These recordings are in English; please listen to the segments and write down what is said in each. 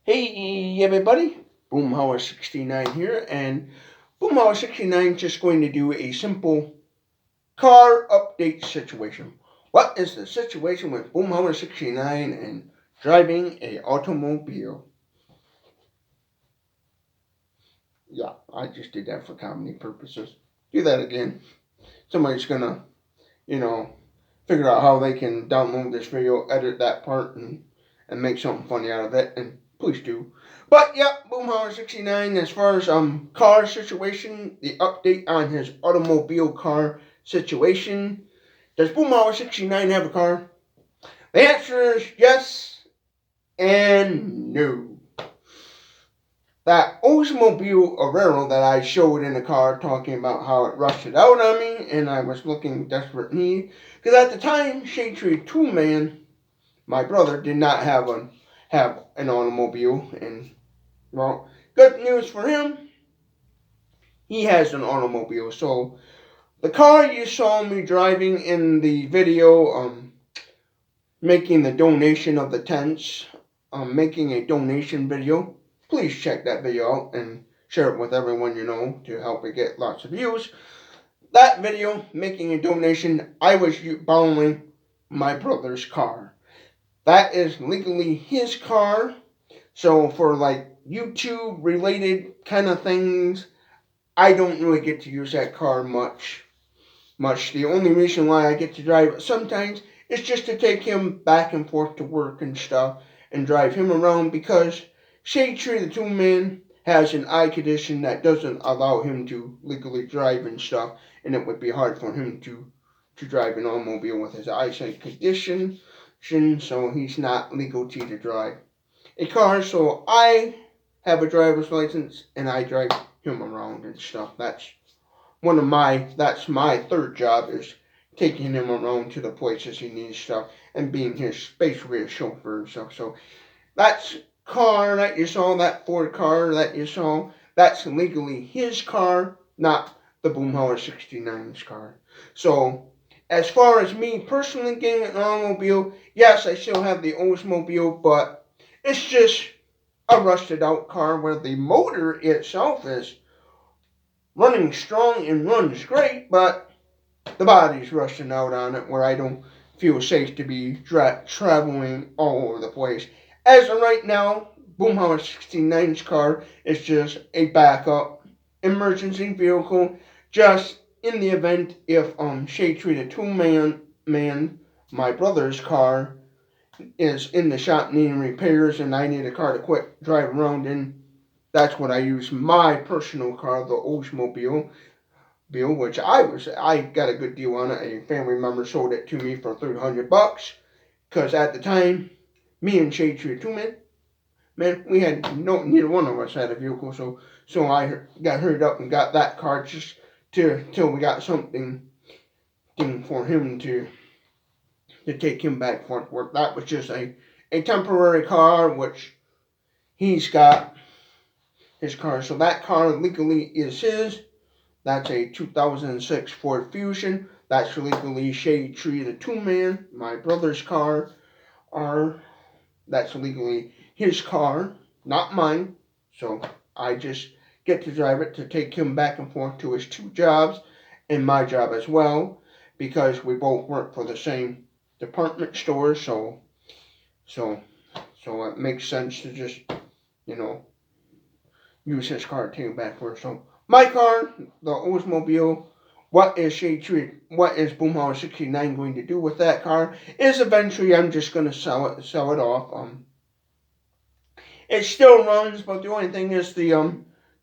Hey everybody, Boomhauer69 here, and Boomhauer69 is just going to do a simple car update situation. What is the situation with Boomhauer69 and driving a automobile? Yeah, I just did that for comedy purposes. Do that again. Somebody's gonna, you know, figure out how they can download this video, edit that part, and make something funny out of it, and please do. But yeah, Boomhauer69, as far as car situation, the update on his automobile car situation. Does Boomhauer69 have a car? The answer is yes and no. That Oldsmobile Aurora that I showed in the car talking about how it rusted out on me and I was looking desperate need. Because at the time, Shade Tree 2 Man, my brother, did not have an automobile. And, well, good news for him, he has an automobile. So, the car you saw me driving in the video, making the donation of the tents, making a donation video, please check that video out and share it with everyone you know to help it get lots of views. That video, making a donation, I was borrowing my brother's car. That is legally his car. So for like YouTube related kind of things, I don't really get to use that car much. The only reason why I get to drive it sometimes is just to take him back and forth to work and stuff and drive him around because Shade Tree the 2 Man has an eye condition that doesn't allow him to legally drive and stuff, and it would be hard for him to drive an automobile with his eyesight condition, so he's not legal to drive a car. So I have a driver's license and I drive him around and stuff. That's my third job, is taking him around to the places he needs stuff and being basically a chauffeur and stuff. So that's car that you saw, that Ford car that you saw, that's legally his car, not the Boomhauer69's car. So as far as me personally getting an automobile, yes, I still have the Oldsmobile, but it's just a rusted out car where the motor itself is running strong and runs great, but the body's rusting out on it where I don't feel safe to be traveling all over the place. As of right now, Boomhauer69's car is just a backup emergency vehicle, just in the event if Shade Tree the 2 Man, my brother's car, is in the shop needing repairs and I need a car to quick drive around in. That's what I use my personal car, the Oldsmobile, which I got a good deal on it. A family member sold it to me for $300 because at the time, me and Shade Tree 2 Man, we had neither one of us had a vehicle, so I got hurried up and got that car just till we got something for him to take him back for work. That was just a temporary car, which he's got his car. So that car legally is his. That's a 2006 Ford Fusion. That's legally Shade Tree the 2 Man, my brother's car. That's legally his car, not mine. So I just get to drive it to take him back and forth to his 2 jobs and my job as well, because we both work for the same department store. So it makes sense to just, use his car to take him back and forth. So my car, the Oldsmobile, what is Boomhauer69 going to do with that car is eventually I'm just going to sell it off. It still runs, but the only thing is the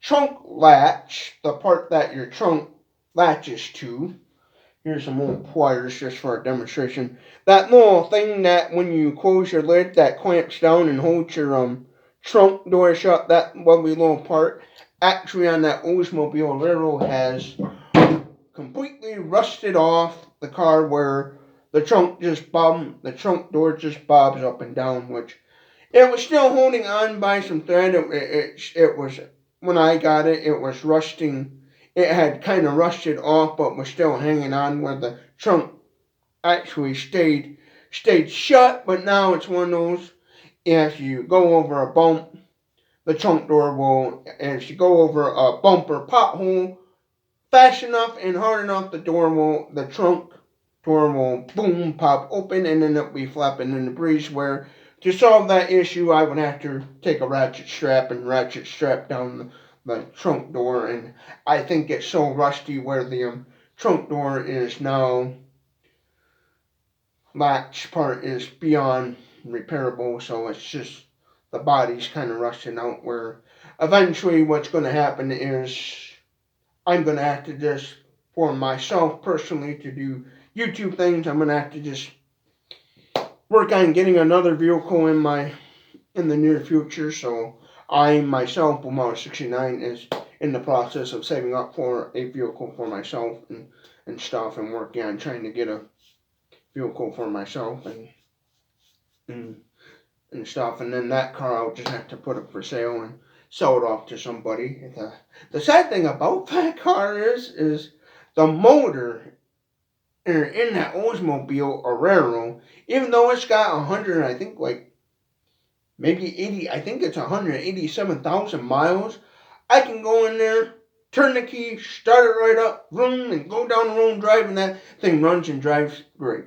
trunk latch, the part that your trunk latches to. Here's some more pliers just for a demonstration. That little thing that when you close your lid that clamps down and holds your trunk door shut, that lovely little part, actually on that Oldsmobile Railroad has completely rusted off the car where the trunk door just bobs up and down, which it was still holding on by some thread. It was, when I got it, it was rusting. It had kind of rusted off, but was still hanging on where the trunk actually stayed shut. But now it's one of those, if you go over a bump, the trunk door will, as you go over a bumper pothole fast enough and hard enough, the trunk door will boom, pop open, and then it'll be flapping in the breeze. Where to solve that issue, I would have to take a ratchet strap and ratchet strap down the trunk door, and I think it's so rusty where the trunk door is now latch part is beyond repairable, so it's just the body's kind of rusting out. Where eventually, what's going to happen is I'm going to have to just, for myself personally, to do YouTube things, I'm going to have to just work on getting another vehicle in the near future. So I myself, Boomhauer69, is in the process of saving up for a vehicle for myself and stuff, and working on trying to get a vehicle for myself and stuff. And then that car I'll just have to put up for sale and sell it off to somebody. The sad thing about that car is the motor in that Oldsmobile Arrero, even though it's got 100, I think like maybe 80, I think it's 187,000 miles, I can go in there, turn the key, start it right up, vroom, and go down the road driving. That thing runs and drives great.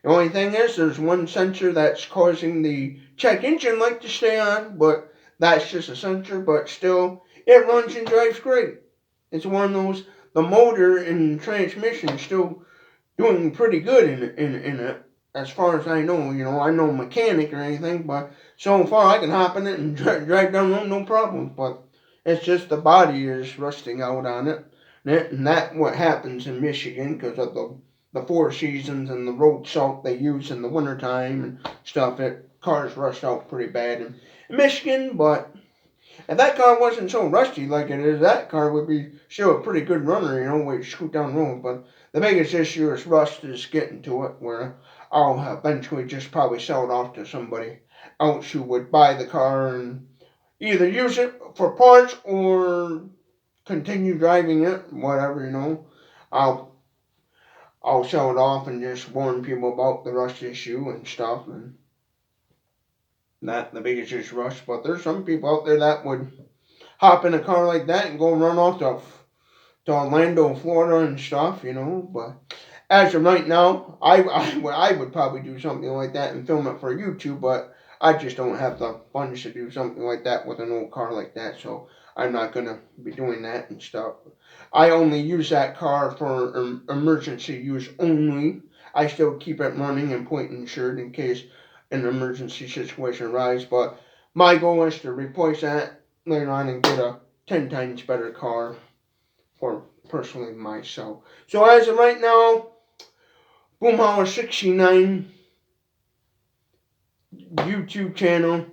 The only thing is, there's one sensor that's causing the check engine light to stay on, but that's just a sensor, but still, it runs and drives great. It's one of those, the motor and transmission is still doing pretty good in it, as far as I know. You know, I'm no mechanic or anything, but so far I can hop in it and drive down the road, no problem. But it's just the body is rusting out on it. And that's what happens in Michigan because of the four seasons and the road salt they use in the wintertime and stuff. Cars rust out pretty bad in Michigan. But if that car wasn't so rusty like it is, that car would be still a pretty good runner, you know, where you scoot down the road. But the biggest issue is rust is getting to it, where I'll eventually just probably sell it off to somebody else who would buy the car and either use it for parts or continue driving it, whatever, you know. I'll sell it off and just warn people about the rust issue and stuff, and not the biggest issue rust. But there's some people out there that would hop in a car like that and go run off to Orlando, Florida and stuff, you know. But as of right now, I would probably do something like that and film it for YouTube, but I just don't have the funds to do something like that with an old car like that, so I'm not going to be doing that and stuff. I only use that car for emergency use only. I still keep it running and point insured in case an emergency situation arises, but my goal is to replace that later on and get a 10 times better car for personally myself. So as of right now, Boomhauer69 YouTube channel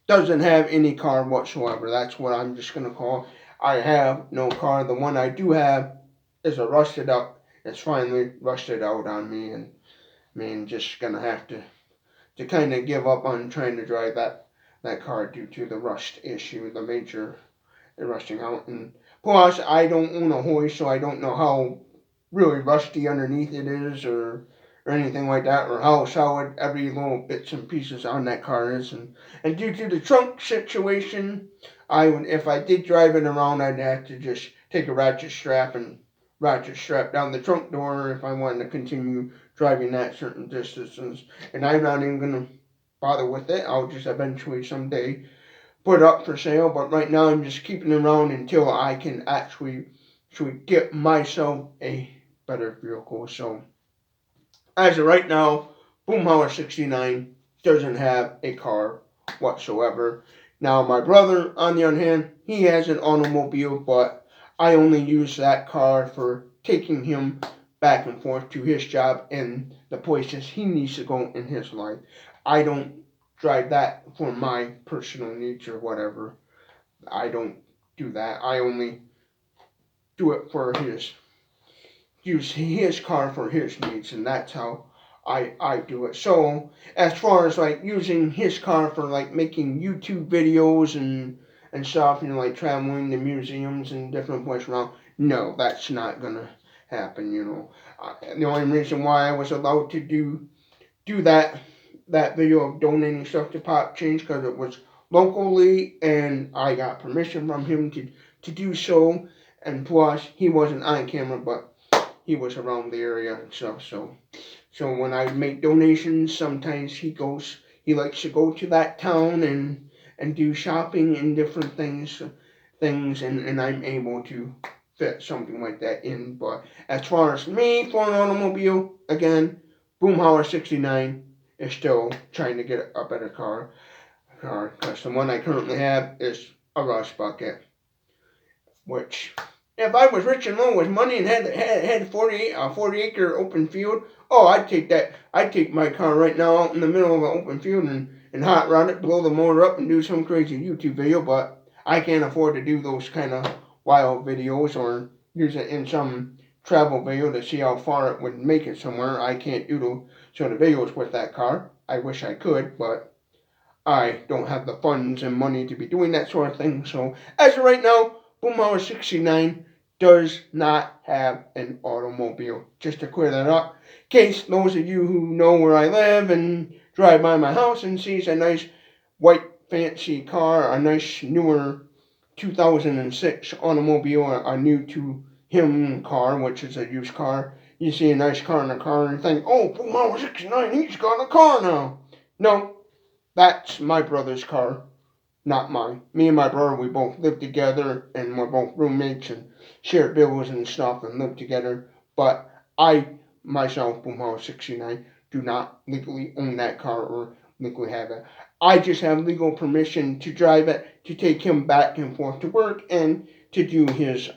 doesn't have any car whatsoever. That's what I'm just going to call. I have no car. The one I do have is a rusted out. It's finally rusted out on me, and I mean, just going to have to kind of give up on trying to drive that car due to the rust issue, the major rusting out. And plus, I don't own a hoist, so I don't know how really rusty underneath it is or anything like that, or how solid every little bits and pieces on that car is. And due to the trunk situation, if I did drive it around, I'd have to just take a ratchet strap down the trunk door if I wanted to continue driving that certain distances. And I'm not even going to bother with it. I'll just eventually someday put it up for sale, but right now I'm just keeping it around until I can actually get myself a better vehicle. So as of right now, Boomhauer69 doesn't have a car whatsoever. Now, my brother, on the other hand, he has an automobile, but I only use that car for taking him back and forth to his job and the places he needs to go in his life. I don't drive that for my personal needs or whatever. I don't do that. I only do it for use his car for his needs, and that's how I do it. So as far as like using his car for like making YouTube videos and stuff, you know, like traveling to museums and different places around, no, that's not gonna happen. You know, the only reason why I was allowed to do that video of donating stuff to Pop Change because it was locally, and I got permission from him to do so. And plus, he wasn't on camera, but he was around the area and stuff. So when I make donations, sometimes he likes to go to that town and do shopping and different things, and I'm able to fit something like that in. But as far as me for an automobile, again, Boomhauer69 is still trying to get a better car, because the one I currently have is a rust bucket, which, if I was rich and low with money and had a 40-acre open field, oh, I'd take that. I'd take my car right now out in the middle of an open field and hot rod it, blow the motor up, and do some crazy YouTube video. But I can't afford to do those kind of wild videos or use it in some travel video to see how far it would make it somewhere. I can't do those sort of videos with that car. I wish I could, but I don't have the funds and money to be doing that sort of thing. So as of right now, Boomhauer69 does not have an automobile. Just to clear that up, in case those of you who know where I live and drive by my house and sees a nice white fancy car, a nice newer 2006 automobile, a new to him car, which is a used car. You see a nice car in the car and think, oh, Boomhauer69, he's got a car now. No, that's my brother's car, not mine. Me and my brother, we both live together, and we're both roommates and share bills and stuff and live together. But I, myself, Boomhauer69, do not legally own that car or legally have it. I just have legal permission to drive it, to take him back and forth to work, and to do his,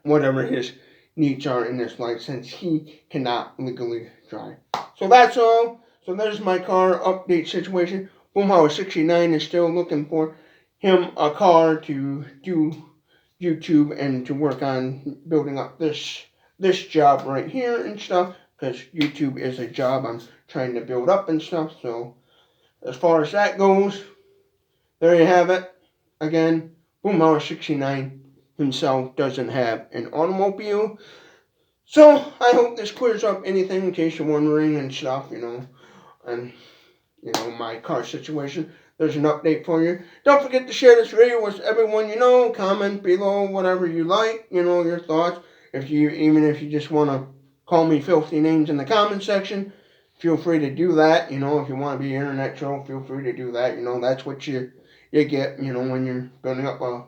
whatever his needs are in his life, since he cannot legally drive. So that's all. So there's my car update situation. Boomhauer69 is still looking for him a car to do YouTube and to work on building up this job right here and stuff, because YouTube is a job I'm trying to build up and stuff. So as far as that goes, there you have it. Again, Boomhauer69 himself doesn't have an automobile. So I hope this clears up anything in case you're wondering and stuff, and my car situation. There's an update for you. Don't forget to share this video with everyone you know. Comment below whatever you like, your thoughts. Even if you just want to call me filthy names in the comment section, feel free to do that. If you want to be an internet troll, feel free to do that. That's what you get, when you're building up a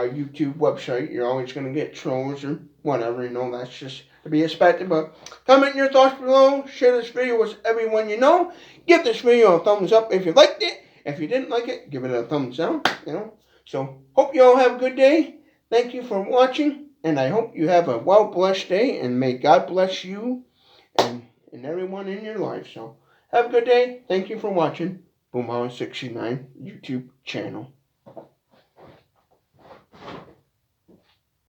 YouTube website. You're always going to get trolls or whatever, that's just to be expected. But comment your thoughts below. Share this video with everyone you know. Give this video a thumbs up if you liked it. If you didn't like it, give it a thumbs down, So, hope you all have a good day. Thank you for watching, and I hope you have a well-blessed day, and may God bless you and everyone in your life. So, have a good day. Thank you for watching Boomhauer69 YouTube channel.